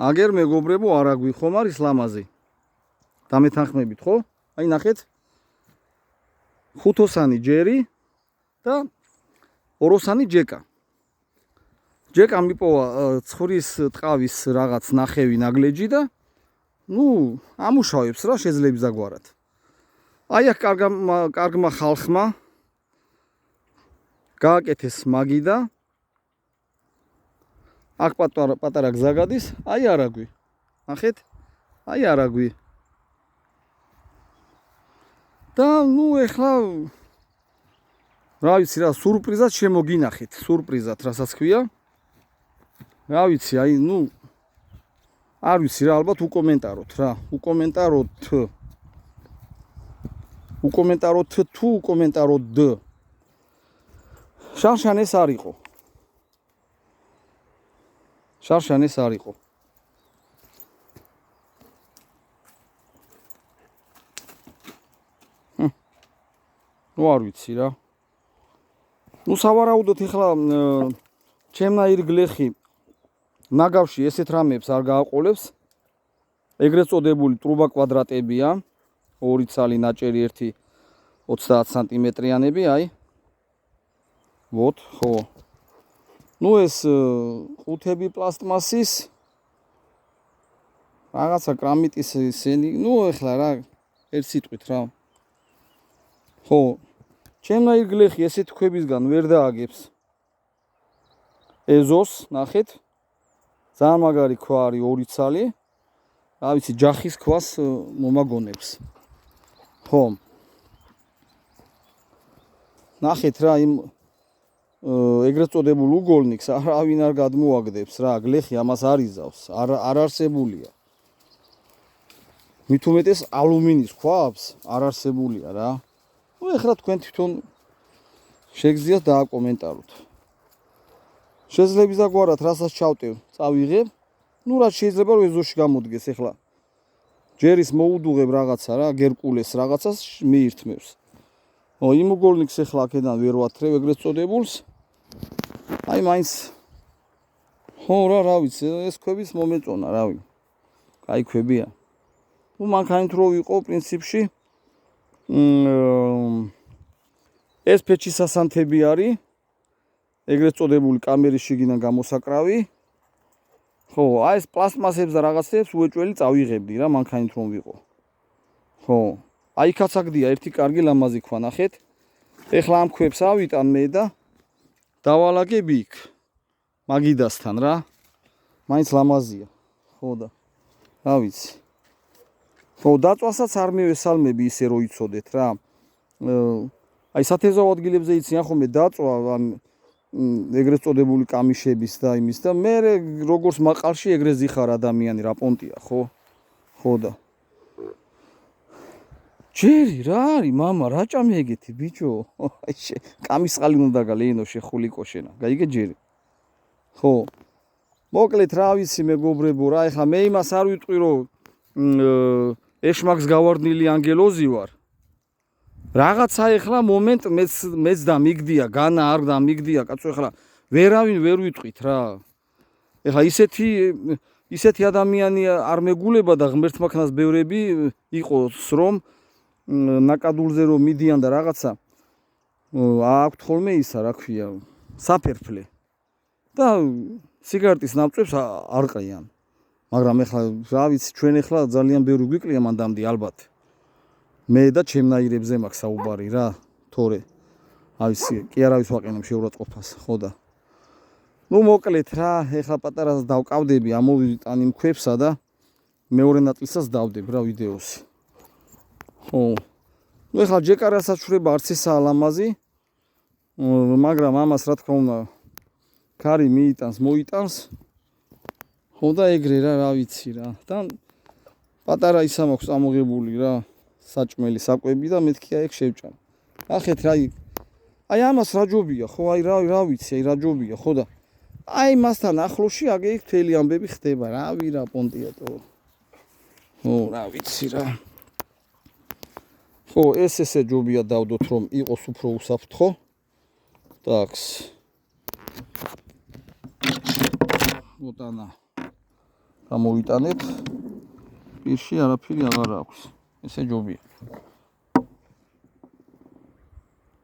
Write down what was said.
აგერ მეგობრებო არა გვიხომ არის ლამაზი. დამეთანხმებით ხო? აი ნახეთ. ხუთოსანი ჯერი და ოროსანი ჯეკა. ჯეკა მიპოვა ცხრის ტყავის რაღაც ნახევი ნაგლეჯი და ამუშავებს რა შეძლებს დაგვარად. აი აქ კარგმა ხალხმა გააკეთეს მაგი და აქ პატარა გზა გადის, აი არაგვი. ნახეთ? აი არაგვი. და ეხლა რა ვიცი რა სურპრიზად შემოგინახეთ, სურპრიზად რასაც ქვია. რა ვიცი, აი არ ვიცი რა, ალბათ უკომენტაროთ რა. უკომენტაროთ თუ უკომენტაროთ д. შარშან ეს არ იყო. შარშან ეს არ იყო. არ ვიცი რა. სავარაუდოდ ეხლა ჩემნაირ გლეხი ნაგავში ესეთ რამებს არ გააყოლებს. ეგრეთ წოდებული ტრუბა კვადრატებია. 2 ცალი ნაჭერი 1 30 სანტიმეტრიანები, აი. ვოთ, ხო. ეს ყუთები პლასტმასის რაღაცა კრამიტის ისენი, ეხლა რა ერთ სიტყვით რა. ხო. ჩემნაირ გლეხი ესეთ ქვებისგან ვერ დააგებს. ეზოს, ნახეთ. ძალიან მაგარი ქვა არის 2 ცალი. რა ვიცი, ჯახის ქვას მომაგონებს. ხო. ნახეთ რა იმ ეგრეთ წოდებულ უგოლნიკს არავინ არ გადმოაგდებს რა, გლეხი ამას არ იზავს, არ არსებულია. მით უმეტეს ალუმინის ქვას არ არსებულია რა. ეხლა თქვენ თვითონ შეგძლიათ დააკომენტაროთ. შეძლებს დაგვარად რასაც ჩავტევ, წავიღებ. რაც შეიძლება რომ ეზოში გამოდგეს ეხლა. ჯერის მოუდუღებ რაღაცა რა, გერკულეს რაღაცას მიირთმევს. იმ უგოლნიკს ეხლა აქედან ვერ ვათრევ ეგრეთ წოდებულს. აი მაინც ხო რა ვიცი, ეს ქვების მომეწონა, რავი. კაი ქვებია. მანქანით რო ვიყო პრინციპში ეს ფეჩის სასანთები არის. ეგრეთ წოდებული კამერის შიგიდან გამოსაკრავი. ხო, აი ეს პლასტმასებს და რაღაცებს უეჭველი წავიღებდი რა, მანქანით რომ ვიყო. ხო, აი იქაც აგდია ერთი კარგი ლამაზი ქვა, ნახეთ. ეხლა ამ ქვებს ავიტან მე და დავალაგებ იქ. მაგიდასთან რა. მაინც ლამაზია. ხო და რა ვიცი. ხო, დაწვასაც არ მივესალმები ისე რო იცოდეთ რა. აი სათეზო ადგილებზე იციან ხოლმე დაწვა ეგრეთ წოდებული კამიშების და იმის და მე როგორც მაყალში ეგრე ზიხარ ადამიანი რა პონტია, ხო? ხო და ჯერი რა არის мама, რა ჭამეგეთი ბიჭო? აი კამისყალი უნდა გალეინო შეხულიკო შენა. გაიგე ჯერი. ხო. მოკლედ რა ვიცი მეგობრებო რა, ეხლა მე იმას არ ვიტყვი რომ ეშმაკს გავარდნილი ანგელოზი ვარ. რაღაცა ეხლა მომენტ მეც დამიგდია, განა არ დამიგდია, კაცო ეხლა ვერავინ ვერ ვიტყვით რა. ეხლა ისეთი ადამიანი არ მეგულება და ღმერთმაქნას ბევრები იყოს რომ ნაკადულზე რომ მიდიან და რაღაცა აქვთ ხოლმე ისა რა ქვია, საფერფლე. და სიგარეტის ნამწვევს არ ყრიან. მაგრამ ეხლა რა ვიცი, ჩვენ ეხლა ძალიან ბევრი გვიკლია მანდამდე ალბათ. მე და ჩემნაირებზე მაქვს საუბარი რა, თორე აი კი არავის ვაყენებ შეურაცხყოფას, ხო და მოკლედ რა, ეხლა პატარას დავკავდები, ამოვიტან იმ ქვებსა და მეორე ნაწილსაც დავდებ რა ვიდეოს. ხო. ეხლა ჯეკა რასაც შვრება არც ისაა ლამაზი, მაგრამ ამას რა თქმა უნდა ქარი მოიტანს. ხო და ეგრე რა ვიცი რა. და პატარა ისა მაქვს ამოღებული რა. საჭმელი საკვები და მეთქი აი ეგ შევჭამ. ნახეთ რა აი ამას რა ჯობია, ხო აი რა ვიცი, აი რა ჯობია, ხო და აი მასთან ახლოში აგე იქ მთელი ამბები ხდება, რავი რა პონტიატო. ხო, რა ვიცი რა. ხო, ესე ჯობია დავდოთ რომ იყოს უფრო უსაფრთხო. ტაქს. ოტანა. გამოვიტანეთ. პირში არაფერი აღარ აქვს. ესე ჯობია.